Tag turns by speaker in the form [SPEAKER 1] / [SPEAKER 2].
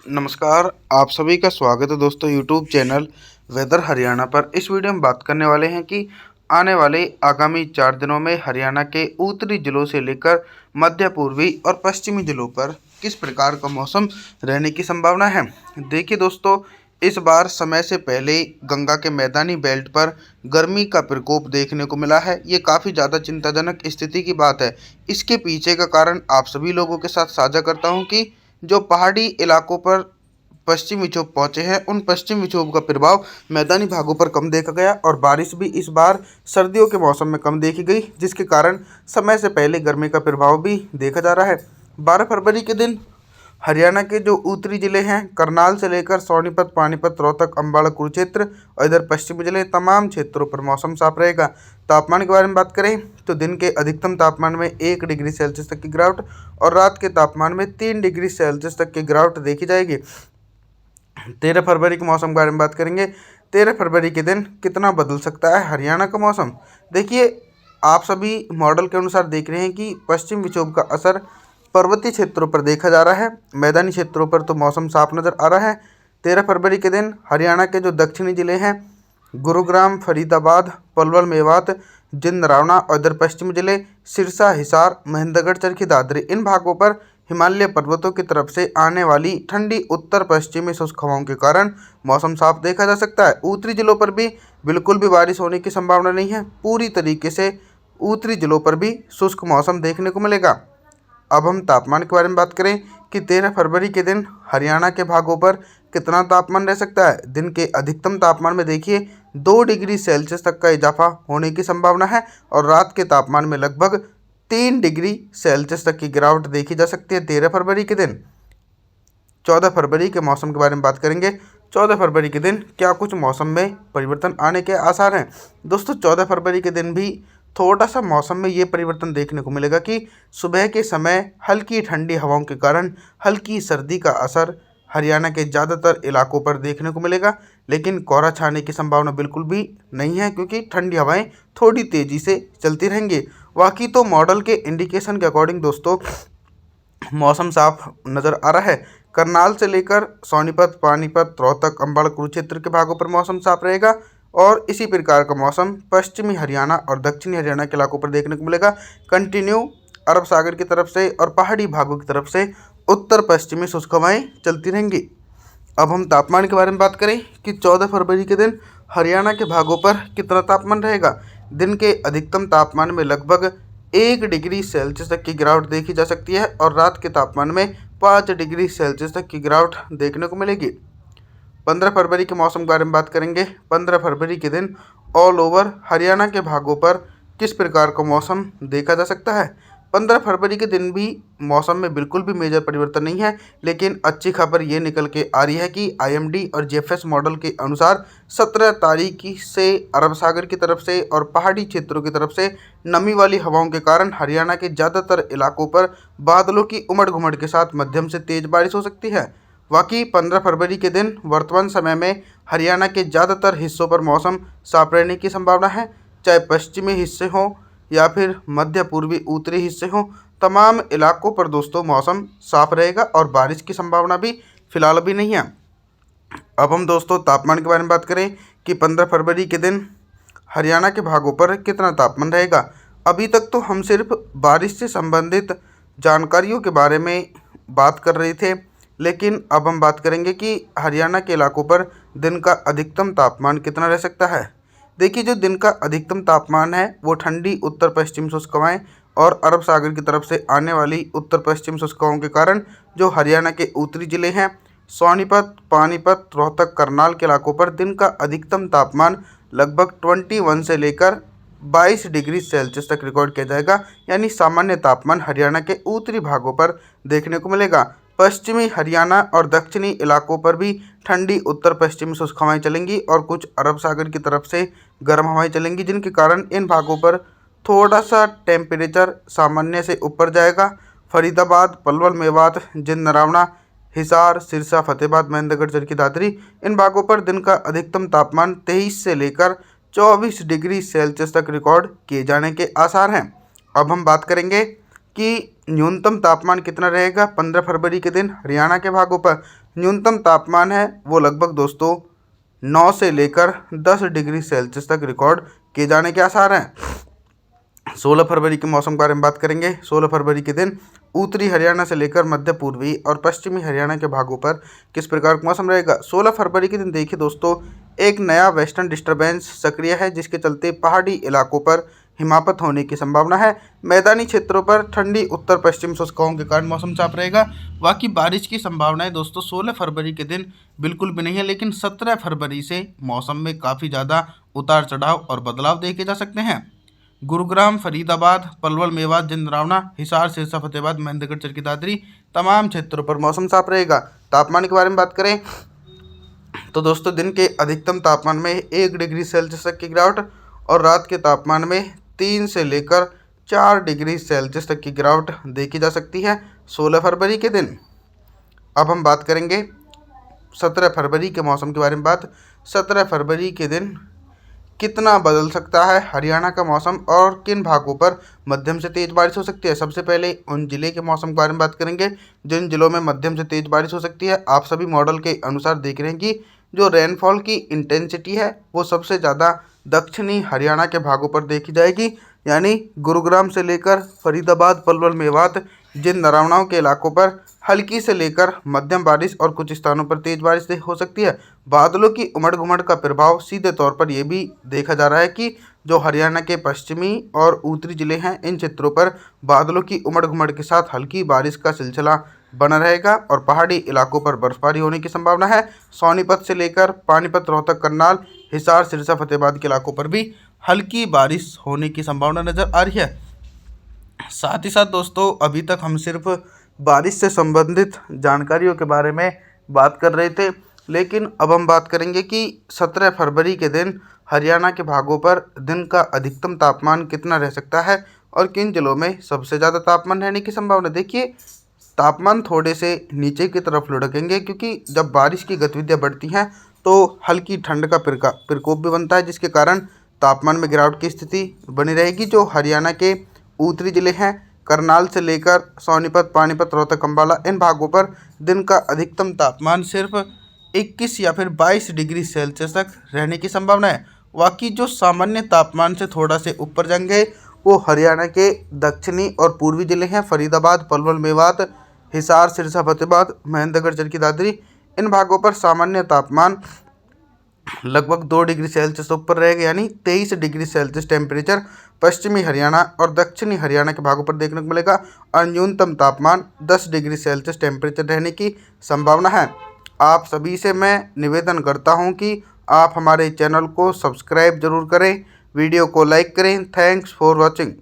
[SPEAKER 1] नमस्कार। आप सभी का स्वागत है दोस्तों यूट्यूब चैनल वेदर हरियाणा पर। इस वीडियो में बात करने वाले हैं कि आने वाले आगामी 4 दिनों में हरियाणा के उत्तरी जिलों से लेकर मध्य पूर्वी और पश्चिमी जिलों पर किस प्रकार का मौसम रहने की संभावना है। देखिए दोस्तों, इस बार समय से पहले गंगा के मैदानी बेल्ट पर गर्मी का प्रकोप देखने को मिला है। ये काफ़ी ज़्यादा चिंताजनक स्थिति की बात है। इसके पीछे का कारण आप सभी लोगों के साथ साझा करता हूँ कि जो पहाड़ी इलाकों पर पश्चिमी विक्षोभ पहुंचे हैं, उन पश्चिमी विक्षोभ का प्रभाव मैदानी भागों पर कम देखा गया और बारिश भी इस बार सर्दियों के मौसम में कम देखी गई, जिसके कारण समय से पहले गर्मी का प्रभाव भी देखा जा रहा है। 12 फरवरी के दिन हरियाणा के जो उत्तरी जिले हैं, करनाल से लेकर सोनीपत, पानीपत, रोहतक, अम्बाला, कुरुक्षेत्र और इधर पश्चिमी जिले, तमाम क्षेत्रों पर मौसम साफ रहेगा। तापमान के बारे में बात करें तो दिन के अधिकतम तापमान में 1 डिग्री सेल्सियस तक की गिरावट और रात के तापमान में 3 डिग्री सेल्सियस तक की गिरावट देखी जाएगी। 13 फरवरी के मौसम के बारे में बात करेंगे। 13 फरवरी के दिन कितना बदल सकता है हरियाणा का मौसम। देखिए, आप सभी मॉडल के अनुसार देख रहे हैं कि पश्चिम विक्षोभ का असर पर्वतीय क्षेत्रों पर देखा जा रहा है। मैदानी क्षेत्रों पर तो मौसम साफ नज़र आ रहा है। 13 फरवरी के दिन हरियाणा के जो दक्षिणी जिले हैं, गुरुग्राम, फरीदाबाद, पलवल, मेवात, जिंद, रावना और इधर पश्चिमी जिले सिरसा, हिसार, महेंद्रगढ़, चरखी दादरी, इन भागों पर हिमालय पर्वतों की तरफ से आने वाली ठंडी उत्तर पश्चिमी शुष्क हवाओं के कारण मौसम साफ देखा जा सकता है। उत्तरी जिलों पर भी बिल्कुल भी बारिश होने की संभावना नहीं है। पूरी तरीके से उत्तरी जिलों पर भी शुष्क मौसम देखने को मिलेगा। अब हम तापमान के बारे में बात करें कि 13 फरवरी के दिन हरियाणा के भागों पर कितना तापमान रह सकता है। दिन के अधिकतम तापमान में देखिए 2 डिग्री सेल्सियस तक का इजाफा होने की संभावना है और रात के तापमान में लगभग 3 डिग्री सेल्सियस तक की गिरावट देखी जा सकती है 13 फरवरी के दिन। 14 फरवरी के मौसम के बारे में बात करेंगे। 14 फरवरी के दिन क्या कुछ मौसम में परिवर्तन आने के आसार हैं। दोस्तों, 14 फरवरी के दिन भी थोड़ा सा मौसम में ये परिवर्तन देखने को मिलेगा कि सुबह के समय हल्की ठंडी हवाओं के कारण हल्की सर्दी का असर हरियाणा के ज़्यादातर इलाकों पर देखने को मिलेगा, लेकिन कोहरा छाने की संभावना बिल्कुल भी नहीं है क्योंकि ठंडी हवाएं थोड़ी तेज़ी से चलती रहेंगी। बाकी तो मॉडल के इंडिकेशन के अकॉर्डिंग दोस्तों मौसम साफ नज़र आ रहा है। करनाल से लेकर सोनीपत, पानीपत, रोहतक, अम्बाला, कुरुक्षेत्र के भागों पर मौसम साफ रहेगा और इसी प्रकार का मौसम पश्चिमी हरियाणा और दक्षिणी हरियाणा के इलाकों पर देखने को मिलेगा। कंटिन्यू अरब सागर की तरफ से और पहाड़ी भागों की तरफ से उत्तर पश्चिमी शुष्क हवाएं चलती रहेंगी। अब हम तापमान के बारे में बात करें कि 14 फरवरी के दिन हरियाणा के भागों पर कितना तापमान रहेगा। दिन के अधिकतम तापमान में लगभग 1 डिग्री सेल्सियस तक की गिरावट देखी जा सकती है और रात के तापमान में 5 डिग्री सेल्सियस तक की गिरावट देखने को मिलेगी। 15 फरवरी के मौसम के बारे में बात करेंगे। 15 फरवरी के दिन ऑल ओवर हरियाणा के भागों पर किस प्रकार का मौसम देखा जा सकता है। 15 फरवरी के दिन भी मौसम में बिल्कुल भी मेजर परिवर्तन नहीं है, लेकिन अच्छी खबर ये निकल के आ रही है कि आईएमडी और जेएफएस मॉडल के अनुसार 17 तारीख से अरब सागर की तरफ से और पहाड़ी क्षेत्रों की तरफ से नमी वाली हवाओं के कारण हरियाणा के ज़्यादातर इलाकों पर बादलों की उमड़ घुमड़ के साथ मध्यम से तेज़ बारिश हो सकती है। बाकी 15 फरवरी के दिन वर्तमान समय में हरियाणा के ज़्यादातर हिस्सों पर मौसम साफ रहने की संभावना है, चाहे पश्चिमी हिस्से हों या फिर मध्य पूर्वी उत्तरी हिस्से हों। तमाम इलाकों पर दोस्तों मौसम साफ रहेगा और बारिश की संभावना भी फिलहाल अभी नहीं है। अब हम दोस्तों तापमान के बारे में बात करें कि 15 फरवरी के दिन हरियाणा के भागों पर कितना तापमान रहेगा। अभी तक तो हम सिर्फ बारिश से संबंधित जानकारियों के बारे में बात कर रहे थे, लेकिन अब हम बात करेंगे कि हरियाणा के इलाकों पर दिन का अधिकतम तापमान कितना रह सकता है। देखिए, जो दिन का अधिकतम तापमान है वो ठंडी उत्तर पश्चिम शुष्क हवाएं और अरब सागर की तरफ से आने वाली उत्तर पश्चिम शुष्क हवाओं के कारण जो हरियाणा के उत्तरी जिले हैं, सोनीपत, पानीपत, रोहतक, करनाल के इलाकों पर दिन का अधिकतम तापमान लगभग 21 से लेकर 22 डिग्री सेल्सियस तक रिकॉर्ड किया जाएगा। यानी सामान्य तापमान हरियाणा के उत्तरी भागों पर देखने को मिलेगा। पश्चिमी हरियाणा और दक्षिणी इलाकों पर भी ठंडी उत्तर पश्चिमी शुष्क हवाएं चलेंगी और कुछ अरब सागर की तरफ से गर्म हवाएं चलेंगी, जिनके कारण इन भागों पर थोड़ा सा टेम्परेचर सामान्य से ऊपर जाएगा। फरीदाबाद, पलवल, मेवात, जिंद, नरावना, हिसार, सिरसा, फतेहाबाद, महेंद्रगढ़, चरखी दादरी, इन भागों पर दिन का अधिकतम तापमान 23 से लेकर 24 डिग्री सेल्सियस तक रिकॉर्ड किए जाने के आसार हैं। अब हम बात करेंगे कि न्यूनतम तापमान कितना रहेगा 15 फरवरी के दिन हरियाणा के भागों पर। न्यूनतम तापमान है वो लगभग दोस्तों 9 से लेकर 10 डिग्री सेल्सियस तक रिकॉर्ड किए जाने के आसार हैं। 16 फरवरी के मौसम के बारे में बात करेंगे। 16 फरवरी के दिन उत्तरी हरियाणा से लेकर मध्य पूर्वी और पश्चिमी हरियाणा के भागों पर किस प्रकार का मौसम रहेगा। 16 फरवरी के दिन देखिए दोस्तों, एक नया वेस्टर्न डिस्टर्बेंस सक्रिय है जिसके चलते पहाड़ी इलाकों पर हिमापत होने की संभावना है। मैदानी क्षेत्रों पर ठंडी उत्तर पश्चिम शुष्क हवाओं के कारण मौसम साफ रहेगा। बाकी बारिश की संभावनाएं दोस्तों 16 फरवरी के दिन बिल्कुल भी नहीं है, लेकिन 17 फरवरी से मौसम में काफ़ी ज़्यादा उतार चढ़ाव और बदलाव देखे जा सकते हैं। गुरुग्राम, फरीदाबाद, पलवल, मेवात, जिंदरावना, हिसार, सिरसा, फतेहाबाद, महेंद्रगढ़, चरखी दादरी तमाम क्षेत्रों पर मौसम साफ रहेगा। तापमान के बारे में बात करें तो दोस्तों, दिन के अधिकतम तापमान में 1 डिग्री सेल्सियस तक की गिरावट और रात के तापमान में 3 से लेकर 4 डिग्री सेल्सियस तक की गिरावट देखी जा सकती है 16 फरवरी के दिन। अब हम बात करेंगे 17 फरवरी के मौसम के बारे में। 17 फरवरी के दिन कितना बदल सकता है हरियाणा का मौसम और किन भागों पर मध्यम से तेज बारिश हो सकती है। सबसे पहले उन जिले के मौसम के बारे में बात करेंगे जिन जिलों में मध्यम से तेज बारिश हो सकती है। आप सभी मॉडल के अनुसार देख रहे हैं कि जो रेनफॉल की इंटेंसिटी है वो सबसे ज़्यादा दक्षिणी हरियाणा के भागों पर देखी जाएगी, यानी गुरुग्राम से लेकर फरीदाबाद, पलवल, मेवात, जिन नरावनाओं के इलाकों पर हल्की से लेकर मध्यम बारिश और कुछ स्थानों पर तेज बारिश हो सकती है। बादलों की उमड़ घुमड़ का प्रभाव सीधे तौर पर यह भी देखा जा रहा है कि जो हरियाणा के पश्चिमी और उत्तरी जिले हैं इन क्षेत्रों पर बादलों की उमड़ घुमड़ के साथ हल्की बारिश का सिलसिला बना रहेगा और पहाड़ी इलाकों पर बर्फबारी होने की संभावना है। सोनीपत से लेकर पानीपत, रोहतक, करनाल, हिसार, सिरसा, फतेहाबाद के इलाकों पर भी हल्की बारिश होने की संभावना नज़र आ रही है। साथ ही साथ दोस्तों, अभी तक हम सिर्फ बारिश से संबंधित जानकारियों के बारे में बात कर रहे थे, लेकिन अब हम बात करेंगे कि 17 फरवरी के दिन हरियाणा के भागों पर दिन का अधिकतम तापमान कितना रह सकता है और किन जिलों में सबसे ज़्यादा तापमान रहने की संभावना। देखिए, तापमान थोड़े से नीचे की तरफ लुढ़केंगे क्योंकि जब बारिश की गतिविधियाँ बढ़ती हैं तो हल्की ठंड का प्रकोप भी बनता है, जिसके कारण तापमान में गिरावट की स्थिति बनी रहेगी। जो हरियाणा के उत्तरी जिले हैं, करनाल से लेकर सोनीपत, पानीपत, रोहतक, अंबाला, इन भागों पर दिन का अधिकतम तापमान सिर्फ 21 या फिर 22 डिग्री सेल्सियस तक रहने की संभावना है। बाकी जो सामान्य तापमान से थोड़ा से ऊपर जाएंगे वो हरियाणा के दक्षिणी और पूर्वी जिले हैं, फरीदाबाद, पलवल, मेवात, हिसार, सिरसा, फतेहाबाद, महेंद्रगढ़, चरखी दादरी, इन भागों पर सामान्य तापमान लगभग 2 डिग्री सेल्सियस ऊपर रहेगा, यानी 23 डिग्री सेल्सियस टेम्परेचर पश्चिमी हरियाणा और दक्षिणी हरियाणा के भागों पर देखने को मिलेगा और न्यूनतम तापमान 10 डिग्री सेल्सियस टेम्परेचर रहने की संभावना है। आप सभी से मैं निवेदन करता हूं कि आप हमारे चैनल को सब्सक्राइब जरूर करें, वीडियो को लाइक करें। Thanks for watching.